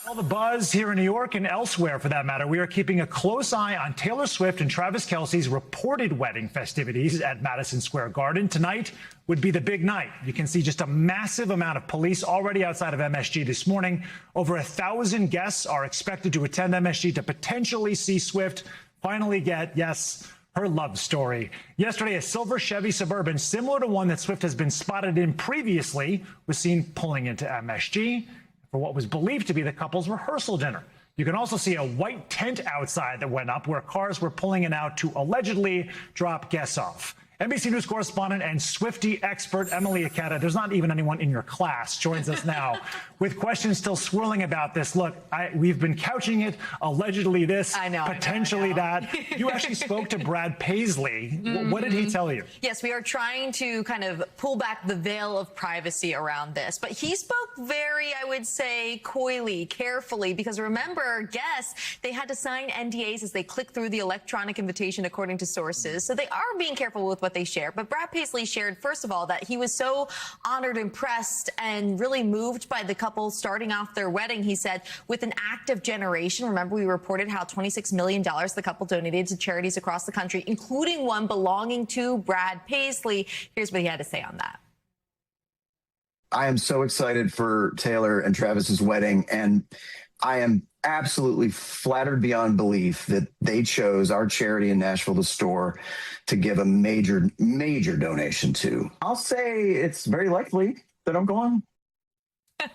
All the buzz here in New York and elsewhere, for that matter, we are keeping a close eye on Taylor Swift and Travis Kelce's reported wedding festivities at Madison Square Garden. Tonight would be the big night. You can see just a massive amount of police already outside of MSG this morning. Over 1,000 guests are expected to attend MSG to potentially see Swift finally get, yes, her love story. Yesterday, a silver Chevy Suburban, similar to one that Swift has been spotted in previously, was seen pulling into MSG for what was believed to be the couple's rehearsal dinner. You can also see a white tent outside that went up where cars were pulling in out to allegedly drop guests off. NBC News correspondent and Swiftie expert Emilie Ikeda, there's not even anyone in your class, joins us now with questions still swirling about this. Look, we've been couching it, allegedly this, potentially that. You actually spoke to Brad Paisley. What did he tell you? Yes, we are trying to kind of pull back the veil of privacy around this. But he spoke very, I would say, coyly, carefully, because remember, guests, they had to sign NDAs as they click through the electronic invitation, according to sources. So they are being careful with what they share. But Brad Paisley shared, first of all, that he was so honored, impressed, and really moved by the couple starting off their wedding. He said, with an act of generation, remember we reported how $26 million the couple donated to charities across the country, including one belonging to Brad Paisley. Here's what he had to say on that. I am so excited for Taylor and Travis's wedding, and I am absolutely flattered beyond belief that they chose our charity in Nashville, The Store, to give a major donation to. I'll say it's very likely that I'm going. You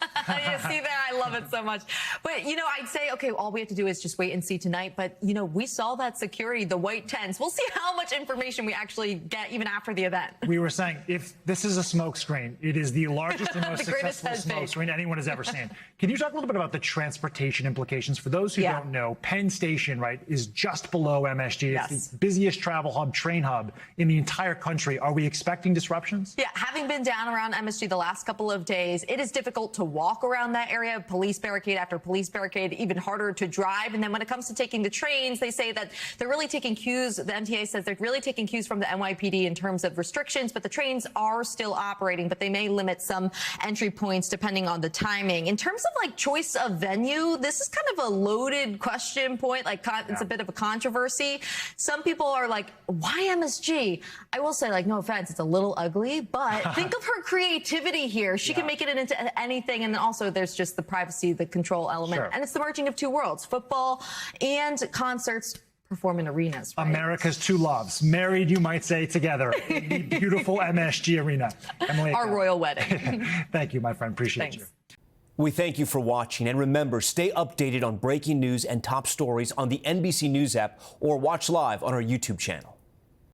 see that? I love it so much. But, you know, I'd say, okay, all we have to do is just wait and see tonight. But, you know, we saw that security, the white tents. We'll see how much information we actually get even after the event. We were saying, if this is a smoke screen, it is the largest and most successful smoke screen anyone has ever seen. Can you talk a little bit about the transportation implications? For those who don't know, Penn Station, right, is just below MSG. Yes. It's the busiest travel hub, train hub in the entire country. Are we expecting disruptions? Yeah, having been down around MSG the last couple of days, it is difficult to walk around that area, police barricade after police barricade, even harder to drive. And then when it comes to taking the trains, they say that they're really taking cues. The MTA says they're really taking cues from the NYPD in terms of restrictions, but the trains are still operating, but they may limit some entry points depending on the timing. In terms of like choice of venue, this is kind of a loaded question point. Like it's a bit of a controversy. Some people are like, why MSG? I will say, like, no offense, it's a little ugly, but think of her creativity here. She can make it into anything. And then also there's just the privacy, the control element. And it's the merging of two worlds, football and concerts perform in arenas. Right? America's two loves, married, you might say, together in the beautiful MSG arena. Emilie, our royal wedding. Thank you, my friend. Appreciate you. We thank you for watching. And remember, stay updated on breaking news and top stories on the NBC News app or watch live on our YouTube channel.